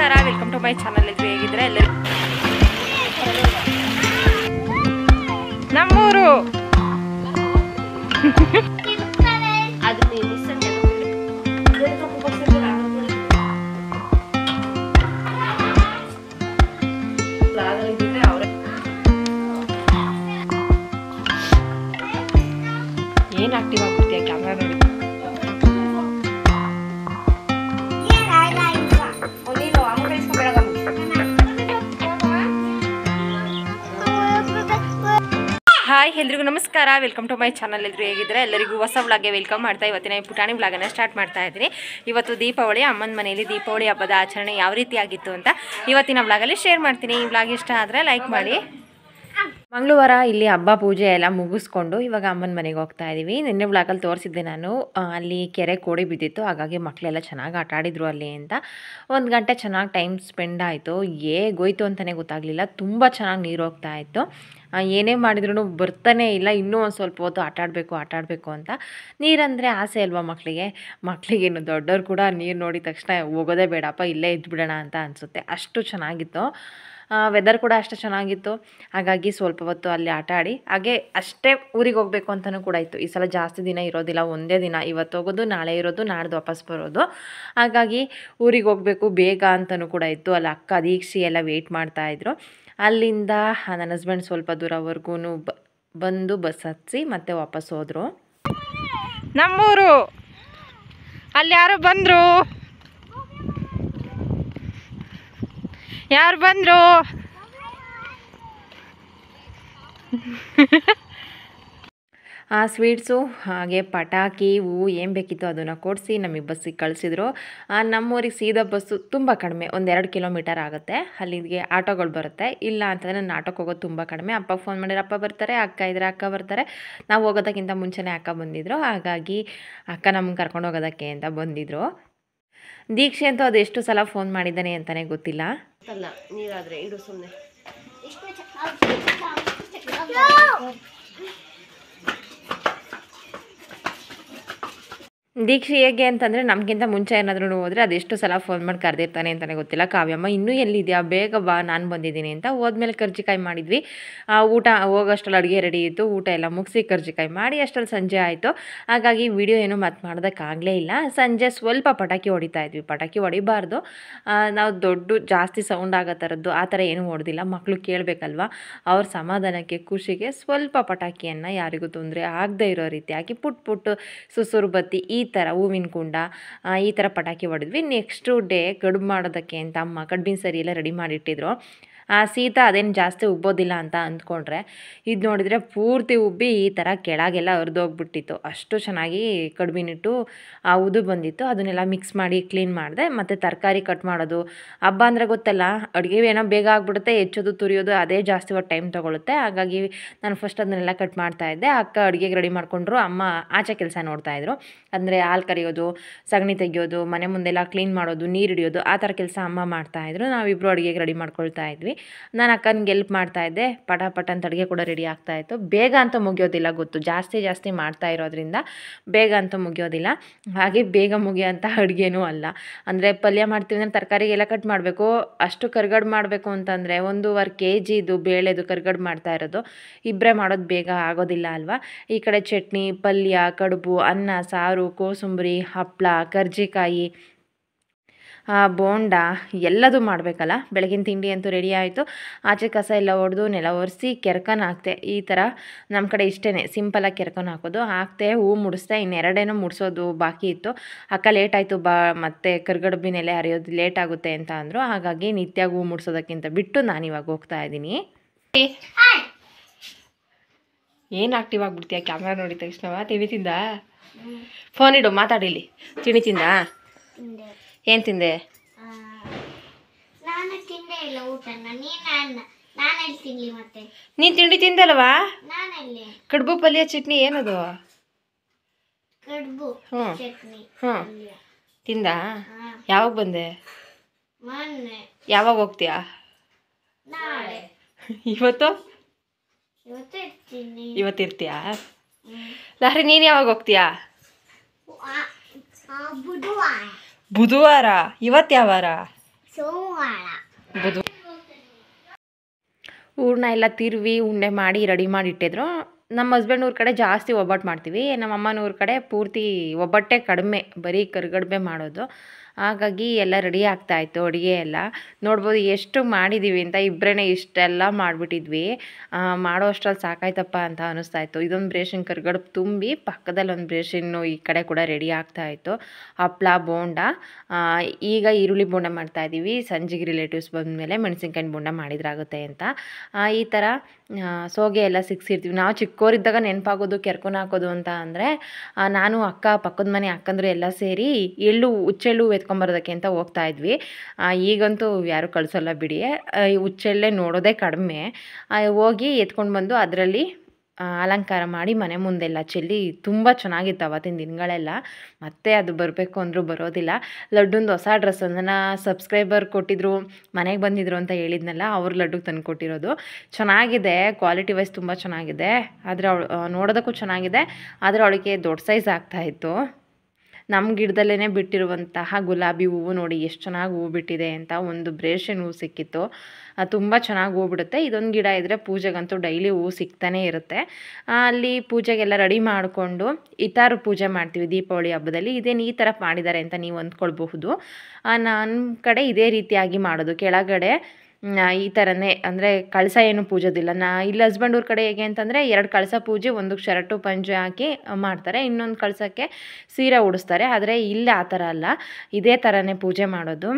ನಮಸ್ಕಾರ, welcome to my channel. ಎಲ್ಲರೂ ಹೇಗಿದ್ರೆ ಎಲ್ಲರೂ ನಮ್ಮೂರು ಏನ್ ಆಕ್ಟಿವ್ ಆಗ್ಬಿಡ್ತೀಯ ಕ್ಯಾಮ್ರಾ ನೋಡಿ. ಹಾಯ್, ಎಲ್ರಿಗೂ ನಮಸ್ಕಾರ, ವೆಲ್ಕಮ್ ಟು ಮೈ ಚಾನಲ್. ಎಲ್ಲರೂ ಹೇಗಿದ್ರೆ ಎಲ್ಲರಿಗೂ ಹೊಸ ವ್ಲಾಗ್ಗೆ ವೆಲ್ಕಮ್ ಮಾಡ್ತಾ ಇವತ್ತಿನ ಪುಟಾಣಿ ವ್ಲಾಗನ್ನು ಸ್ಟಾರ್ಟ್ ಮಾಡ್ತಾ ಇದ್ದೀನಿ. ಇವತ್ತು ದೀಪಾವಳಿ, ಅಮ್ಮನ ಮನೆಯಲ್ಲಿ ದೀಪಾವಳಿ ಹಬ್ಬದ ಆಚರಣೆ ಯಾವ ರೀತಿ ಆಗಿತ್ತು ಅಂತ ಇವತ್ತಿನ ವ್ಲಾಗಲ್ಲಿ ಶೇರ್ ಮಾಡ್ತೀನಿ. ಈ ವ್ಲಾಗ್ ಇಷ್ಟ ಆದರೆ ಲೈಕ್ ಮಾಡಿ. ಮಂಗಳವಾರ ಇಲ್ಲಿ ಹಬ್ಬ ಪೂಜೆ ಎಲ್ಲ ಮುಗಿಸ್ಕೊಂಡು ಇವಾಗ ಅಮ್ಮನ ಮನೆಗೆ ಹೋಗ್ತಾ ಇದ್ದೀವಿ. ನಿನ್ನೆ ವ್ಲಾಗಲ್ಲಿ ತೋರಿಸಿದ್ದೆ ನಾನು, ಅಲ್ಲಿ ಕೆರೆ ಕೋಡಿ ಬಿದ್ದಿತ್ತು, ಹಾಗಾಗಿ ಮಕ್ಕಳೆಲ್ಲ ಚೆನ್ನಾಗಿ ಆಟ ಆಡಿದ್ರು ಅಲ್ಲಿ ಅಂತ. 1 ಗಂಟೆ ಚೆನ್ನಾಗಿ ಟೈಮ್ ಸ್ಪೆಂಡ್ ಆಯಿತು. ಹೇಗೋಯ್ತು ಅಂತಲೇ ಗೊತ್ತಾಗಲಿಲ್ಲ, ತುಂಬ ಚೆನ್ನಾಗಿ ನೀರು ಹೋಗ್ತಾ ಇತ್ತು. ಏನೇ ಮಾಡಿದ್ರೂ ಬರ್ತಾನೆ ಇಲ್ಲ, ಇನ್ನೂ ಒಂದು ಸ್ವಲ್ಪ ಹೊತ್ತು ಆಟ ಆಡಬೇಕು ಅಂತ. ನೀರಂದರೆ ಆಸೆ ಅಲ್ವಾ ಮಕ್ಕಳಿಗೇನು, ದೊಡ್ಡವ್ರು ಕೂಡ ನೀರು ನೋಡಿದ ತಕ್ಷಣ ಹೋಗೋದೇ ಬೇಡಪ್ಪ, ಇಲ್ಲೇ ಇದ್ಬಿಡೋಣ ಅಂತ ಅನಿಸುತ್ತೆ. ಅಷ್ಟು ಚೆನ್ನಾಗಿತ್ತು, ವೆದರ್ ಕೂಡ ಅಷ್ಟು ಚೆನ್ನಾಗಿತ್ತು. ಹಾಗಾಗಿ ಸ್ವಲ್ಪ ಹೊತ್ತು ಅಲ್ಲಿ ಆಟ ಆಡಿ ಹಾಗೆ ಅಷ್ಟೇ ಊರಿಗೆ ಹೋಗಬೇಕು ಅಂತಲೂ ಕೂಡ ಇತ್ತು. ಈ ಸಲ ಜಾಸ್ತಿ ದಿನ ಇರೋದಿಲ್ಲ, ಒಂದೇ ದಿನ, ಇವತ್ತು ಹೋಗೋದು, ನಾಳೆ ಇರೋದು, ನಾಡ್ದು ವಾಪಸ್ ಬರೋದು. ಹಾಗಾಗಿ ಊರಿಗೆ ಹೋಗಬೇಕು ಬೇಗ ಅಂತಲೂ ಕೂಡ ಇತ್ತು. ಅಲ್ಲಿ ಅಕ್ಕ ದೀಕ್ಷಿ ಎಲ್ಲ ವೆಯ್ಟ್ ಮಾಡ್ತಾಯಿದ್ರು. ಅಲ್ಲಿಂದ ನನ್ನ ಹಸ್ಬೆಂಡ್ ಸ್ವಲ್ಪ ದೂರವರೆಗೂ ಬಂದು ಬಸ್ ಹತ್ತಿಸಿ ಮತ್ತೆ ವಾಪಸ್ ಹೋದರು. ನಮ್ಮೂರು ಅಲ್ಲಿ ಯಾರು ಬಂದರು ಆ ಸ್ವೀಟ್ಸು ಹಾಗೆ ಪಟಾಕಿ ಹೂವು ಏನು ಬೇಕಿತ್ತು ಅದನ್ನು ಕೊಡಿಸಿ ನಮಗೆ ಬಸ್ಸಿಗೆ ಕಳಿಸಿದ್ರು. ನಮ್ಮೂರಿಗೆ ಸೀದಾ ಬಸ್ಸು ತುಂಬ ಕಡಿಮೆ, 1-2 ಕಿಲೋಮೀಟರ್ ಆಗುತ್ತೆ. ಅಲ್ಲಿಗೆ ಆಟೋಗಳು ಬರುತ್ತೆ. ಇಲ್ಲ ಅಂತಂದರೆ ನಾನು ಆಟೋಕ್ಕೆ ಹೋಗೋದು ತುಂಬ ಕಡಿಮೆ. ಅಪ್ಪಗೆ ಫೋನ್ ಮಾಡಿದ್ರೆ ಅಪ್ಪ ಬರ್ತಾರೆ, ಅಕ್ಕ ಇದ್ರೆ ಅಕ್ಕ ಬರ್ತಾರೆ. ನಾವು ಹೋಗೋದಕ್ಕಿಂತ ಮುಂಚೆನೇ ಅಕ್ಕ ಬಂದಿದ್ದರು, ಹಾಗಾಗಿ ಅಕ್ಕ ನಮ್ಗೆ ಕರ್ಕೊಂಡು ಹೋಗೋದಕ್ಕೆ ಅಂತ ಬಂದಿದ್ದರು. ದೀಕ್ಷೆ ಅಂತೂ ಅದು ಎಷ್ಟು ಸಲ ಫೋನ್ ಮಾಡಿದ್ದಾನೆ ಅಂತಲೇ ಗೊತ್ತಿಲ್ಲ. ಅಲ್ಲ, ನೀರಾದರೆ ಇಡು ಸುಮ್ಮನೆ. ದೀಕ್ಷೆ ಹೇಗೆ ಅಂತಂದರೆ ನಮಗಿಂತ ಮುಂಚೆ ಏನಾದ್ರೂ ಹೋದರೆ ಅದೆಷ್ಟು ಸಲ ಫೋನ್ ಮಾಡಿ ಕರೆದಿರ್ತಾನೆ ಅಂತಲೇ ಗೊತ್ತಿಲ್ಲ. ಕಾವ್ಯಮ್ಮ ಇನ್ನೂ ಎಲ್ಲಿದೆಯಾ, ಬೇಗ ಬಾ, ನಾನು ಬಂದಿದ್ದೀನಿ ಅಂತ. ಹೋದ್ಮೇಲೆ ಕರ್ಜಿಕಾಯಿ ಮಾಡಿದ್ವಿ. ಊಟ ಹೋಗೋಷ್ಟರಲ್ಲಿ ಅಡುಗೆ ರೆಡಿ ಇತ್ತು. ಊಟ ಎಲ್ಲ ಮುಗಿಸಿ ಕರ್ಜಿಕಾಯಿ ಮಾಡಿ ಅಷ್ಟರಲ್ಲಿ ಸಂಜೆ ಆಯಿತು. ಹಾಗಾಗಿ ವಿಡಿಯೋ ಏನೂ ಮತ್ತೆ ಮಾಡೋದಕ್ಕಾಗಲೇ ಇಲ್ಲ. ಸಂಜೆ ಸ್ವಲ್ಪ ಪಟಾಕಿ ಹೊಡಿತಾ ಇದ್ವಿ. ಪಟಾಕಿ ಹೊಡಿಬಾರ್ದು, ನಾವು ಜಾಸ್ತಿ ಸೌಂಡ್ ಆಗೋ ಥರದ್ದು ಆ ಥರ ಏನೂ ಹೊಡೆದಿಲ್ಲ. ಮಕ್ಕಳು ಕೇಳಬೇಕಲ್ವ, ಅವ್ರ ಸಮಾಧಾನಕ್ಕೆ ಖುಷಿಗೆ ಸ್ವಲ್ಪ ಪಟಾಕಿಯನ್ನು ಯಾರಿಗೂ ತೊಂದರೆ ಆಗದೇ ಇರೋ ರೀತಿಯಾಗಿ ಪುಟ್ ಸುಸುರು ಬತ್ತಿ, ಈ ಥರ ಹೂವಿನ ಕುಂಡ, ಈ ಥರ ಪಟಾಕಿ ಹೊಡೆದ್ವಿ. ನೆಕ್ಸ್ಟು ಡೇ ಕಡುಬು ಮಾಡೋದಕ್ಕೆ ಅಂತ ಅಮ್ಮ ಕಡುಬಿನ ಸರಿ ಎಲ್ಲ ರೆಡಿ ಮಾಡಿಟ್ಟಿದ್ರು. ಶೀತ ಅದೇನು ಜಾಸ್ತಿ ಉಬ್ಬೋದಿಲ್ಲ ಅಂತ ಅಂದ್ಕೊಂಡ್ರೆ, ಇದು ನೋಡಿದರೆ ಪೂರ್ತಿ ಉಬ್ಬಿ ಈ ಥರ ಕೆಳಗೆಲ್ಲ ಹರಿದೋಗ್ಬಿಟ್ಟಿತ್ತು. ಅಷ್ಟು ಚೆನ್ನಾಗಿ ಕಡುಬಿನಿಟ್ಟು ಉದು ಬಂದಿತ್ತು. ಅದನ್ನೆಲ್ಲ ಮಿಕ್ಸ್ ಮಾಡಿ ಕ್ಲೀನ್ ಮಾಡಿದೆ. ಮತ್ತು ತರಕಾರಿ ಕಟ್ ಮಾಡೋದು, ಹಬ್ಬ ಅಂದರೆ ಗೊತ್ತಲ್ಲ, ಅಡುಗೆ ಏನೋ ಬೇಗ ಆಗಿಬಿಡುತ್ತೆ, ಹೆಚ್ಚೋದು ತುರಿಯೋದು ಅದೇ ಜಾಸ್ತಿ ಹೊತ್ತು ಟೈಮ್ ತೊಗೊಳುತ್ತೆ. ಹಾಗಾಗಿ ನಾನು ಫಸ್ಟ್ ಅದನ್ನೆಲ್ಲ ಕಟ್ ಮಾಡ್ತಾಯಿದ್ದೆ. ಅಕ್ಕ ಅಡುಗೆಗೆ ರೆಡಿ ಮಾಡಿಕೊಂಡ್ರು, ಅಮ್ಮ ಆಚೆ ಕೆಲಸ ನೋಡ್ತಾಯಿದ್ರು. ಅಂದರೆ ಹಾಲು ಕರಿಯೋದು, ಸಗಣಿ ತೆಗಿಯೋದು, ಮನೆ ಮುಂದೆಲ್ಲ ಕ್ಲೀನ್ ಮಾಡೋದು, ನೀರು ಹಿಡಿಯೋದು, ಆ ಥರ ಕೆಲಸ ಅಮ್ಮ ಮಾಡ್ತಾಯಿದ್ರು. ನಾವಿಬ್ಬರು ಅಡುಗೆಗೆ ರೆಡಿ ಮಾಡ್ಕೊಳ್ತಾ ಇದ್ವಿ. ನಾನು ಅಕ್ಕನಿಗೆ ಹೆಲ್ಪ್ ಮಾಡ್ತಾಯಿದ್ದೆ. ಪಟ ಅಂತ ಅಡುಗೆ ಕೂಡ ರೆಡಿ ಆಗ್ತಾಯಿತ್ತು. ಬೇಗ ಅಂತೂ ಮುಗಿಯೋದಿಲ್ಲ, ಗೊತ್ತು, ಜಾಸ್ತಿ ಮಾಡ್ತಾ ಇರೋದ್ರಿಂದ ಬೇಗ ಅಂತೂ ಮುಗಿಯೋದಿಲ್ಲ. ಹಾಗೆ ಬೇಗ ಮುಗಿಯೋಂಥ ಅಡುಗೆನೂ ಅಲ್ಲ. ಅಂದರೆ ಪಲ್ಯ ಮಾಡ್ತೀವಿ ಅಂದರೆ ತರಕಾರಿಗೆಲ್ಲ ಕಟ್ ಮಾಡಬೇಕು. ಅಷ್ಟು ಕರ್ಗಡು ಮಾಡಬೇಕು ಅಂತಂದರೆ 1.5 kg ಬೇಳೆದು ಕರ್ಗಡು ಮಾಡ್ತಾ ಇರೋದು. ಇಬ್ಬರೇ ಮಾಡೋದು ಬೇಗ ಆಗೋದಿಲ್ಲ ಅಲ್ವಾ. ಈ ಕಡೆ ಚಟ್ನಿ, ಪಲ್ಯ, ಕಡುಬು, ಅನ್ನ, ಸಾರು, ಕೋಸಂಬರಿ, ಹಪ್ಪಳ, ಕರ್ಜಿಕಾಯಿ, ಬೋಂಡ ಎಲ್ಲದೂ ಮಾಡಬೇಕಲ್ಲ. ಬೆಳಗಿನ ತಿಂಡಿ ಅಂತೂ ರೆಡಿ ಆಯಿತು. ಆಚೆ ಕಸ ಎಲ್ಲ ಹೊಡೆದು ನೆಲ ಒರೆಸಿ ಕೆರ್ಕನ್ ಹಾಕ್ತೆ. ಈ ಥರ ನಮ್ಮ ಕಡೆ ಇಷ್ಟೇ ಸಿಂಪಲಾಗಿ ಕೆರ್ಕನ್ ಹಾಕೋದು. ಹಾಕ್ತೆ, ಹೂ ಮುಡಿಸ್ದೆ. ಇನ್ನೆರಡೇನೋ ಮುಡಿಸೋದು ಬಾಕಿ ಇತ್ತು. ಅಕ್ಕ ಲೇಟ್ ಆಯಿತು ಮತ್ತೆ ಕರ್ಗಡುಬಿನೆಲೆ ಹರಿಯೋದು ಲೇಟ್ ಆಗುತ್ತೆ ಅಂತ ಅಂದರು. ಹಾಗಾಗಿ ನಿತ್ಯ ಹೂ ಮುಡಿಸೋದಕ್ಕಿಂತ ಬಿಟ್ಟು ನಾನಿವಾಗ ಹೋಗ್ತಾ ಇದ್ದೀನಿ. ಏನು ಆಕ್ಟಿವ್ ಆಗಿಬಿಡ್ತೀಯ ಕ್ಯಾಮ್ರಾ ನೋಡಿದ ತಕ್ಷಣ? ತಿಂಡಿ ತಿಂದ? ಫೋನ್ ಇಡು, ಮಾತಾಡಿಲಿ. ತಿಂಡಿ ತಿಂದ? ಏನು ತಿಂದೆ? ನೀನು ತಿಂಡಿ ತಿಂದಲ್ವಾ? ಕಡುಬು, ಪಲ್ಯ, ಚಟ್ನಿ ಏನದು? ಹ್ಞೂ ತಿಂದ? ಯಾವಾಗ ಬಂದೆ? ಯಾವಾಗ ಹೋಗ್ತೀಯಾ? ಇವತ್ತಿರ್ತೀಯಾ? ಲಾರಿ, ನೀನು ಯಾವಾಗ ಹೋಗ್ತೀಯಾ? ಬುಧವಾರ. ಇವತ್ತು ಯಾವ ವಾರ? ಬುಧ ಹೂರಣ ಎಲ್ಲ ತಿರುವಿ ಉಂಡೆ ಮಾಡಿ ರೆಡಿ ಮಾಡಿ ಇಟ್ಟಿದ್ರು. ನಮ್ಮ ಹಸ್ಬೆಂಡ್ ಊರ ಕಡೆ ಜಾಸ್ತಿ ಒಬ್ಬಟ್ಟು ಮಾಡ್ತೀವಿ, ನಮ್ಮ ಅಮ್ಮನ ಊರ ಕಡೆ ಪೂರ್ತಿ ಒಬ್ಬಟ್ಟೆ ಕಡಿಮೆ, ಬರೀ ಕರಿಗಡುಬೆ ಮಾಡೋದು. ಹಾಗಾಗಿ ಎಲ್ಲ ರೆಡಿ ಆಗ್ತಾಯಿತ್ತು ಅಡುಗೆ ಎಲ್ಲ. ನೋಡ್ಬೋದು ಎಷ್ಟು ಮಾಡಿದ್ದೀವಿ ಅಂತ, ಇಬ್ಬರೇ ಇಷ್ಟೆಲ್ಲ ಮಾಡಿಬಿಟ್ಟಿದ್ವಿ. ಮಾಡೋ ಅಷ್ಟ್ರಲ್ಲಿ ಸಾಕಾಯ್ತಪ್ಪ ಅಂತ ಅನ್ನಿಸ್ತಾಯಿತ್ತು. ಇದೊಂದು ಬೇಷನ್ ಕರಿಗಡುಬು ತುಂಬಿ ಪಕ್ಕದಲ್ಲಿ ಒಂದು ಬೇಷನ್ನು ಈ ಕಡೆ ಕೂಡ ರೆಡಿ ಆಗ್ತಾಯಿತ್ತು. ಹಪ್ಳ ಬೋಂಡ, ಈಗ ಈರುಳ್ಳಿ ಬೋಂಡ ಮಾಡ್ತಾಯಿದ್ದೀವಿ. ಸಂಜೆಗೆ ರಿಲೇಟಿವ್ಸ್ ಬಂದಮೇಲೆ ಮೆಣಸಿನ್ಕಾಯಿ ಬೋಂಡ ಮಾಡಿದ್ರಾಗುತ್ತೆ ಅಂತ. ಈ ಥರ ಸೋಗೆ ಎಲ್ಲ ಸಿಕ್ಸಿರ್ತೀವಿ. ನಾವು ಚಿಕ್ಕವರಿದ್ದಾಗ ನೆನಪಾಗೋದು ಕೆರ್ಕೊಂಡು ಹಾಕೋದು ಅಂತ ಅಂದರೆ, ನಾನು ಅಕ್ಕ ಪಕ್ಕದ ಮನೆ ಅಕ್ಕಂದ್ರು ಎಲ್ಲ ಸೇರಿ ಹುಚ್ಚೆಳ್ಳು ಎತ್ಕೊಂಬರೋದಕ್ಕೆ ಅಂತ ಹೋಗ್ತಾಯಿದ್ವಿ. ಈಗಂತೂ ಯಾರೂ ಕಳಿಸೋಲ್ಲ ಬಿಡಿ, ಹುಚ್ಚೆಳ್ಳೇ ನೋಡೋದೇ ಕಡಿಮೆ. ಹೋಗಿ ಎತ್ಕೊಂಡು ಬಂದು ಅದರಲ್ಲಿ ಅಲಂಕಾರ ಮಾಡಿ ಮನೆ ಮುಂದೆಲ್ಲ ಚೆಲ್ಲಿ ತುಂಬ ಚೆನ್ನಾಗಿತ್ತು ಅವತ್ತಿನ ದಿನಗಳೆಲ್ಲ. ಮತ್ತೆ ಅದು ಬರಬೇಕು ಅಂದರೂ ಬರೋದಿಲ್ಲ. ಲಡ್ಡುಂದು ಹೊಸ ಡ್ರೆಸ್ ನನ್ನ ಸಬ್ಸ್ಕ್ರೈಬರ್ ಕೊಟ್ಟಿದ್ರು, ಮನೆಗೆ ಬಂದಿದ್ರು ಅಂತ ಹೇಳಿದ್ನಲ್ಲ, ಅವ್ರ ಲಡ್ಡುಗೆ ತಂದು ಕೊಟ್ಟಿರೋದು. ಚೆನ್ನಾಗಿದೆ, ಕ್ವಾಲಿಟಿ ವೈಸ್ ತುಂಬ ಚೆನ್ನಾಗಿದೆ. ಆದರೆ ನೋಡೋದಕ್ಕೂ ಚೆನ್ನಾಗಿದೆ, ಆದರೆ ಅವಳಿಗೆ ದೊಡ್ಡ ಸೈಜ್ ಆಗ್ತಾಯಿತ್ತು. ನಮ್ಮ ಗಿಡದಲ್ಲೇ ಬಿಟ್ಟಿರುವಂತಹ ಗುಲಾಬಿ ಹೂವು ನೋಡಿ ಎಷ್ಟು ಚೆನ್ನಾಗಿ ಹೂವು ಬಿಟ್ಟಿದೆ ಅಂತ. ಒಂದು ಬ್ರೇಷನ್ ಹೂವು ಸಿಕ್ಕಿತ್ತು, ತುಂಬ ಚೆನ್ನಾಗಿ ಹೂವು ಬಿಡುತ್ತೆ. ಇದೊಂದು ಗಿಡ ಇದ್ದರೆ ಪೂಜೆಗಂತೂ ಡೈಲಿ ಹೂವು ಸಿಗ್ತಾನೇ ಇರುತ್ತೆ. ಅಲ್ಲಿ ಪೂಜೆಗೆಲ್ಲ ರೆಡಿ ಮಾಡಿಕೊಂಡು ಈ ಥರ ಪೂಜೆ ಮಾಡ್ತೀವಿ ದೀಪಾವಳಿ ಹಬ್ಬದಲ್ಲಿ. ಇದೇನು ಈ ಥರ ಮಾಡಿದ್ದಾರೆ ಅಂತ ನೀವು ಅಂದ್ಕೊಳ್ಬಹುದು. ನನ್ನ ಕಡೆ ಇದೇ ರೀತಿಯಾಗಿ ಮಾಡೋದು. ಕೆಳಗಡೆ ಈ ಥರನೇ, ಅಂದರೆ ಕಳಸ ಏನು ಪೂಜೋದಿಲ್ಲ. ಇಲ್ಲಿ ಹಸ್ಬೆಂಡ್ ಊರ ಕಡೆ ಹೇಗೆ ಅಂತಂದರೆ 2 ಕಳಸ ಪೂಜೆ, ಒಂದಕ್ಕೆ ಶರ್ಟು ಪಂಚೆ ಹಾಕಿ ಮಾಡ್ತಾರೆ, ಇನ್ನೊಂದು ಕಳಸಕ್ಕೆ ಸೀರೆ ಉಡಿಸ್ತಾರೆ. ಆದರೆ ಇಲ್ಲಿ ಆ ಥರ ಅಲ್ಲ, ಇದೇ ಥರನೇ ಪೂಜೆ ಮಾಡೋದು.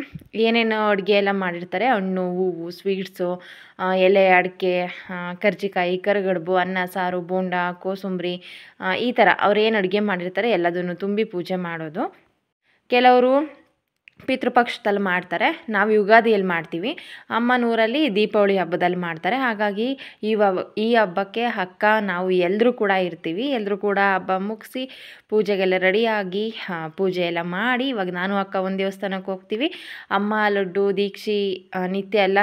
ಏನೇನು ಅಡುಗೆ ಎಲ್ಲ ಮಾಡಿರ್ತಾರೆ, ಹಣ್ಣು ಹೂವು ಸ್ವೀಟ್ಸು, ಎಲೆ ಅಡಿಕೆ, ಕರ್ಜಿಕಾಯಿ, ಕರಿಗಡುಬು, ಅನ್ನ ಸಾರು, ಬೋಂಡ, ಕೋಸಂಬರಿ, ಈ ಥರ ಅವ್ರು ಏನು ಅಡುಗೆ ಮಾಡಿರ್ತಾರೆ ಎಲ್ಲದನ್ನು ತುಂಬಿ ಪೂಜೆ ಮಾಡೋದು. ಕೆಲವರು ಪಿತೃಪಕ್ಷದಲ್ಲಿ ಮಾಡ್ತಾರೆ, ನಾವು ಯುಗಾದಿಯಲ್ಲಿ ಮಾಡ್ತೀವಿ. ಅಮ್ಮನೂರಲ್ಲಿ ದೀಪಾವಳಿ ಹಬ್ಬದಲ್ಲಿ ಮಾಡ್ತಾರೆ. ಹಾಗಾಗಿ ಈ ಹಬ್ಬಕ್ಕೆ ಅಕ್ಕ ನಾವು ಎಲ್ಲರೂ ಕೂಡ ಇರ್ತೀವಿ. ಎಲ್ಲರೂ ಕೂಡ ಹಬ್ಬ ಮುಗಿಸಿ ಪೂಜೆಗೆಲ್ಲ ರೆಡಿಯಾಗಿ ಪೂಜೆ ಎಲ್ಲ ಮಾಡಿ, ಇವಾಗ ನಾನು ಅಕ್ಕ ಒಂದು ದೇವಸ್ಥಾನಕ್ಕೆ ಹೋಗ್ತೀವಿ. ಅಮ್ಮ ಲಡ್ಡು ದೀಕ್ಷಿ ನಿತ್ಯ ಎಲ್ಲ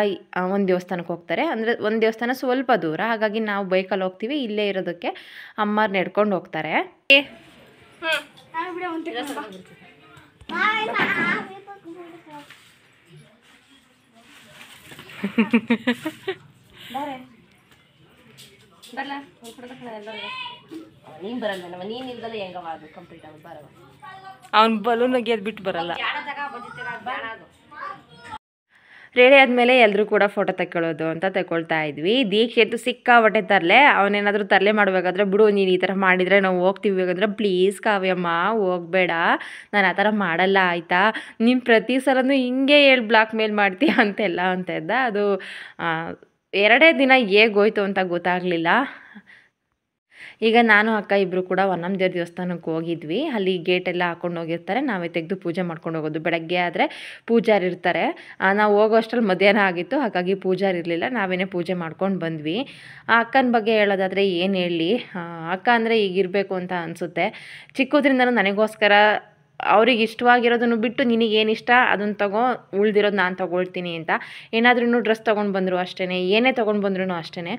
ಒಂದು ದೇವಸ್ಥಾನಕ್ಕೆ ಹೋಗ್ತಾರೆ. ಅಂದರೆ ಒಂದು ದೇವಸ್ಥಾನ ಸ್ವಲ್ಪ ದೂರ, ಹಾಗಾಗಿ ನಾವು ಬೈಕಲ್ಲಿ ಹೋಗ್ತೀವಿ. ಇಲ್ಲೇ ಇರೋದಕ್ಕೆ ಅಮ್ಮ ನಡ್ಕೊಂಡು ಹೋಗ್ತಾರೆ. ನೀನ್ ಬರಲ್ಲ, ನೀನ್ ಇಲ್ದಲ್ಲ ಹೆಂಗವ ಅದು ಕಂಪ್ಲೀಟ್ ಆಗೋದು ಬರಲ್ಲ. ಅವ್ನು ಬಲೂನ್ ಅಗಿಯೋದು ಬಿಟ್ಟು ಬರಲ್ಲ. ರೆಡಿ ಆದಮೇಲೆ ಎಲ್ಲರೂ ಕೂಡ ಫೋಟೋ ತಗೊಳ್ಳೋದು ಅಂತ ತಗೊಳ್ತಾ ಇದ್ವಿ. ದೀಕ್ಷೆತ್ತು ಸಿಕ್ಕಾಬಟ್ಟೆ ತರಲೆ. ಅವನೇನಾದರೂ ತರಲೆ ಮಾಡಬೇಕಾದ್ರೆ, ಬಿಡು ನೀನು ಈ ಥರ ಮಾಡಿದರೆ ನಾವು ಹೋಗ್ತೀವಿ ಬೇಕಂದ್ರೆ, ಪ್ಲೀಸ್ ಕಾವ್ಯಮ್ಮ ಹೋಗಬೇಡ, ನಾನು ಆ ಥರ ಮಾಡಲ್ಲ ಆಯಿತಾ, ನೀನು ಪ್ರತಿ ಸಲನೂ ಹಿಂಗೆ ಹೇಳಿ ಬ್ಲಾಕ್ ಮೇಲ್ ಮಾಡ್ತೀಯ ಅಂತೆಲ್ಲ ಅಂತ ಇದ್ದ. ಅದು 2 ದಿನ ಹೇಗೋಯ್ತು ಅಂತ ಗೊತ್ತಾಗಲಿಲ್ಲ. ಈಗ ನಾನು ಅಕ್ಕ ಇಬ್ಬರು ಕೂಡ ಹೊನ್ನಂದೇವ್ರ ದೇವಸ್ಥಾನಕ್ಕೆ ಹೋಗಿದ್ವಿ. ಅಲ್ಲಿ ಗೇಟೆಲ್ಲ ಹಾಕ್ಕೊಂಡು ಹೋಗಿರ್ತಾರೆ, ನಾವೇ ತೆಗೆದು ಪೂಜೆ ಮಾಡ್ಕೊಂಡು ಹೋಗೋದು. ಬೆಳಗ್ಗೆ ಆದರೆ ಪೂಜಾರಿ ಇರ್ತಾರೆ. ನಾವು ಹೋಗೋ ಅಷ್ಟರಲ್ಲಿ ಮಧ್ಯಾಹ್ನ ಆಗಿತ್ತು, ಹಾಗಾಗಿ ಪೂಜಾರಿ ಇರಲಿಲ್ಲ, ನಾವೇನೇ ಪೂಜೆ ಮಾಡ್ಕೊಂಡು ಬಂದ್ವಿ. ಆ ಅಕ್ಕನ ಬಗ್ಗೆ ಹೇಳೋದಾದರೆ ಏನು ಹೇಳಲಿ, ಅಕ್ಕ ಅಂದರೆ ಈಗಿರಬೇಕು ಅಂತ ಅನಿಸುತ್ತೆ. ಚಿಕ್ಕದ್ರಿಂದನೂ ನನಗೋಸ್ಕರ ಅವ್ರಿಗೆ ಇಷ್ಟವಾಗಿರೋದನ್ನು ಬಿಟ್ಟು ನಿನಗೇನು ಇಷ್ಟ ಅದನ್ನು ತಗೋ, ಉಳ್ದಿರೋದು ನಾನು ತೊಗೊಳ್ತೀನಿ ಅಂತ. ಏನಾದ್ರೂ ಡ್ರೆಸ್ ತೊಗೊಂಡು ಬಂದರು ಅಷ್ಟೇ, ಏನೇ ತೊಗೊಂಡು ಬಂದ್ರೂ ಅಷ್ಟೇ,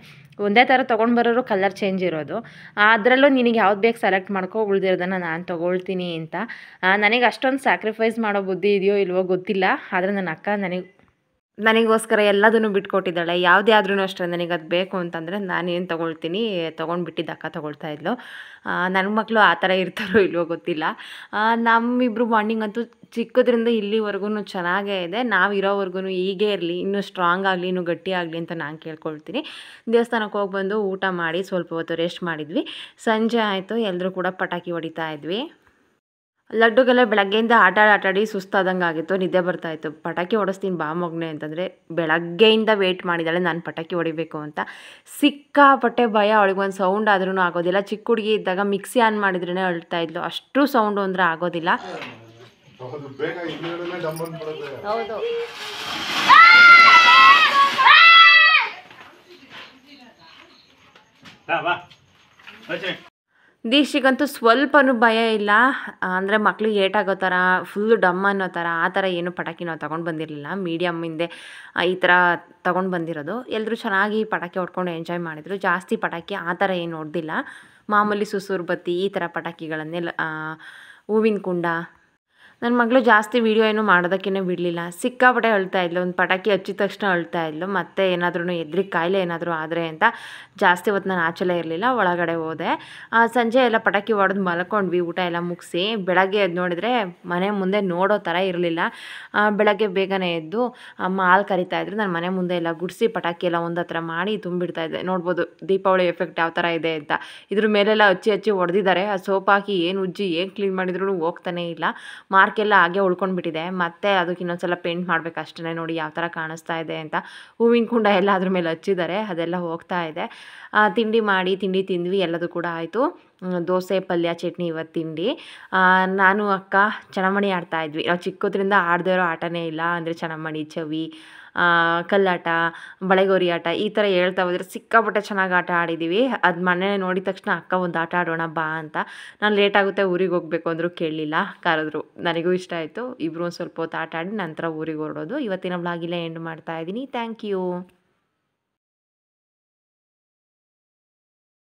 ಒಂದೇ ಥರ ತೊಗೊಂಡು ಬರೋರು ಕಲರ್ ಚೇಂಜ್ ಇರೋದು. ಅದರಲ್ಲೂ ನಿನಗೆ ಯಾವ್ದು ಬೇಕು ಸೆಲೆಕ್ಟ್ ಮಾಡ್ಕೊ, ಉಳ್ದಿರೋದನ್ನು ನಾನು ತೊಗೊಳ್ತೀನಿ ಅಂತ. ನನಗೆ ಅಷ್ಟೊಂದು ಸ್ಯಾಕ್ರಿಫೈಸ್ ಮಾಡೋ ಬುದ್ಧಿ ಇದೆಯೋ ಇಲ್ವೋ ಗೊತ್ತಿಲ್ಲ, ಆದರೆ ನನ್ನ ಅಕ್ಕ ನನಗೋಸ್ಕರ ಎಲ್ಲದನ್ನು ಬಿಟ್ಕೊಟ್ಟಿದ್ದಾಳೆ. ಯಾವುದೇ ಆದ್ರೂ ಅಷ್ಟೇ, ನನಗೆ ಅದು ಬೇಕು ಅಂತಂದರೆ ನಾನೇನು ತೊಗೊಳ್ತೀನಿ, ತೊಗೊಂಡ್ಬಿಟ್ಟಿದ್ದು ಅಕ್ಕ ತೊಗೊಳ್ತಾ ಇದ್ಲು. ನನ್ನ ಮಕ್ಕಳು ಆ ಥರ ಇರ್ತಾರೋ ಇಲ್ವೋ ಗೊತ್ತಿಲ್ಲ. ನಮ್ಮಿಬ್ಬರು ಬಾಂಡಿಂಗ್ ಅಂತೂ ಚಿಕ್ಕದ್ರಿಂದ ಇಲ್ಲಿವರೆಗೂ ಚೆನ್ನಾಗೇ ಇದೆ. ನಾವು ಇರೋವರೆಗೂ ಹೀಗೇ ಇರಲಿ, ಇನ್ನೂ ಸ್ಟ್ರಾಂಗ್ ಆಗಲಿ, ಇನ್ನೂ ಗಟ್ಟಿ ಆಗಲಿ ಅಂತ ನಾನು ಕೇಳ್ಕೊಳ್ತೀನಿ. ದೇವಸ್ಥಾನಕ್ಕೆ ಹೋಗಿ ಬಂದು ಊಟ ಮಾಡಿ ಸ್ವಲ್ಪ ಹೊತ್ತು ರೆಸ್ಟ್ ಮಾಡಿದ್ವಿ. ಸಂಜೆ ಆಯಿತು, ಎಲ್ಲರೂ ಕೂಡ ಪಟಾಕಿ ಹೊಡಿತಾ ಇದ್ವಿ. ಲಡ್ಡುಗೆಲ್ಲ ಬೆಳಗ್ಗೆಯಿಂದ ಆಟಾಡಿ ಸುಸ್ತಾದಂಗೆ ಆಗಿತ್ತು, ನಿದ್ದೆ ಬರ್ತಾಯಿತ್ತು. ಪಟಾಕಿ ಹೊಡಿಸ್ತೀನಿ ಬಾ ಮಗನೆ ಅಂತಂದರೆ ಬೆಳಗ್ಗೆಯಿಂದ ವೆಯ್ಟ್ ಮಾಡಿದ್ದಾಳೆ ನಾನು ಪಟಾಕಿ ಹೊಡಿಬೇಕು ಅಂತ. ಸಿಕ್ಕಾಪಟ್ಟೆ ಭಯ, ಅವಳಿಗೊಂದು ಸೌಂಡ್ ಆದ್ರೂ ಆಗೋದಿಲ್ಲ. ಚಿಕ್ಕ ಹುಡುಗಿ ಇದ್ದಾಗ ಮಿಕ್ಸಿ ಆನ್ ಮಾಡಿದ್ರೇ ಅಳ್ತಾ ಇದ್ಲು, ಅಷ್ಟು ಸೌಂಡು ಅಂದರೆ ಆಗೋದಿಲ್ಲ. ಹೌದು, ದೀಕ್ಷಿಗಂತೂ ಸ್ವಲ್ಪನೂ ಭಯ ಇಲ್ಲ. ಅಂದರೆ ಮಕ್ಳಿಗೆ ಏಟಾಗೋ ಥರ ಫುಲ್ಲು ಡಮ್ ಅನ್ನೋ ಥರ ಆ ಥರ ಏನು ಪಟಾಕಿ ನಾವು ತೊಗೊಂಡು ಬಂದಿರಲಿಲ್ಲ. ಮೀಡಿಯಮ್ ಹಿಂದೆ ಈ ಥರ ತೊಗೊಂಡು ಬಂದಿರೋದು. ಎಲ್ಲರೂ ಚೆನ್ನಾಗಿ ಪಟಾಕಿ ಹೊಡ್ಕೊಂಡು ಎಂಜಾಯ್ ಮಾಡಿದರು. ಜಾಸ್ತಿ ಪಟಾಕಿ ಆ ಥರ ಏನು ಹೊಡೆದಿಲ್ಲ, ಮಾಮೂಲಿ ಸುಸುರು ಬತ್ತಿ ಈ ಥರ ಪಟಾಕಿಗಳನ್ನೆಲ್ಲ, ಹೂವಿನ ಕುಂಡ. ನನ್ನ ಮಗಳು ಜಾಸ್ತಿ ವೀಡಿಯೋ ಏನೂ ಮಾಡೋದಕ್ಕೇ ಬಿಡಲಿಲ್ಲ. ಸಿಕ್ಕಾಪಟ್ಟೆ ಅಳ್ತಾ ಇದ್ಲು. ಒಂದು ಪಟಾಕಿ ಹಚ್ಚಿದ ತಕ್ಷಣ ಅಳ್ತಾ ಇದ್ಲು. ಮತ್ತೆ ಏನಾದ್ರೂ ಎದ್ರಿಗೆ ಕಾಯಿಲೆ ಏನಾದರೂ ಆದರೆ ಅಂತ ಜಾಸ್ತಿ ಹೊತ್ತು ನಾನು ಆಚೆಲೇ ಇರಲಿಲ್ಲ, ಒಳಗಡೆ ಹೋದೆ. ಸಂಜೆ ಎಲ್ಲ ಪಟಾಕಿ ಹೊಡೆದು ಮಲ್ಕೊಂಡ್ವಿ, ಊಟ ಎಲ್ಲ ಮುಗಿಸಿ. ಬೆಳಗ್ಗೆ ಎದ್ದು ನೋಡಿದರೆ ಮನೆ ಮುಂದೆ ನೋಡೋ ಥರ ಇರಲಿಲ್ಲ. ಬೆಳಗ್ಗೆ ಬೇಗನೆ ಎದ್ದು ಅಮ್ಮ ಹಾಲು ಕರಿತಾಯಿದ್ರು. ನಾನು ಮನೆ ಮುಂದೆ ಎಲ್ಲ ಗುಡಿಸಿ ಪಟಾಕಿ ಎಲ್ಲ ಒಂದು ಹತ್ರ ಮಾಡಿ ತುಂಬಿಡ್ತಾಯಿದ್ದೆ. ನೋಡ್ಬೋದು ದೀಪಾವಳಿ ಎಫೆಕ್ಟ್ ಯಾವ ಥರ ಇದೆ ಅಂತ. ಇದ್ರ ಮೇಲೆಲ್ಲ ಹಚ್ಚಿ ಹೊಡೆದಿದ್ದಾರೆ. ಆ ಸೋಪ್ ಹಾಕಿ ಏನು ಉಜ್ಜಿ ಏನು ಕ್ಲೀನ್ ಮಾಡಿದ್ರು ಹೋಗ್ತಾನೆ ಇಲ್ಲ. ಮಾರ್ಕೆಲ್ಲ ಹಾಗೆ ಉಳ್ಕೊಂಡ್ಬಿಟ್ಟಿದೆ. ಮತ್ತೆ ಅದಕ್ಕೆ ಇನ್ನೊಂದ್ಸಲ ಪೇಂಟ್ ಮಾಡಬೇಕು ಅಷ್ಟೇ. ನೋಡಿ ಯಾವ ಥರ ಕಾಣಿಸ್ತಾ ಇದೆ ಅಂತ. ಹೂವಿನ ಕುಂಡ ಎಲ್ಲ ಅದ್ರ ಮೇಲೆ ಹಚ್ಚಿದ್ದಾರೆ, ಅದೆಲ್ಲ ಹೋಗ್ತಾ ಇದೆ. ತಿಂಡಿ ತಿಂದ್ವಿ, ಎಲ್ಲದು ಕೂಡ ಆಯಿತು. ದೋಸೆ, ಪಲ್ಯ, ಚಟ್ನಿ ಇವತ್ತು ತಿಂಡಿ. ನಾನು ಅಕ್ಕ ಚಣಮಣಿ ಆಡ್ತಾಯಿದ್ವಿ. ನಾವು ಚಿಕ್ಕದ್ರಿಂದ ಆಡದೇ ಇರೋ ಆಟನೇ ಇಲ್ಲ. ಅಂದರೆ ಚಣಮಣಿ, ಚವಿ, ಕಲ್ಲಾಟ, ಬಳೆಗೋರಿ ಆಟ ಈ ಥರ ಹೇಳ್ತಾ ಹೋದರೆ ಸಿಕ್ಕಾಪಟ್ಟೆ ಚೆನ್ನಾಗಿ ಆಟ ಆಡಿದ್ದೀವಿ. ಅದು ಮನೆ ನೋಡಿದ ತಕ್ಷಣ ಅಕ್ಕ ಒಂದು ಆಟ ಆಡೋಣ ಬಾ ಅಂತ. ನಾನು ಲೇಟಾಗುತ್ತೆ ಊರಿಗೆ ಹೋಗಬೇಕು ಅಂದರೂ ಕೇಳಲಿಲ್ಲ, ಕರೆದ್ರು. ನನಗೂ ಇಷ್ಟ ಆಯಿತು. ಇಬ್ಬರು ಒಂದು ಸ್ವಲ್ಪ ಹೊತ್ತು ಆಟ ಆಡಿ ನಂತರ ಊರಿಗೆ ಹೊರಡೋದು. ಇವತ್ತಿನ ವ್ಲಾಗ್ ಇಲ್ಲೇ ಎಂಡ್ ಮಾಡ್ತಾ ಇದ್ದೀನಿ. Thank you.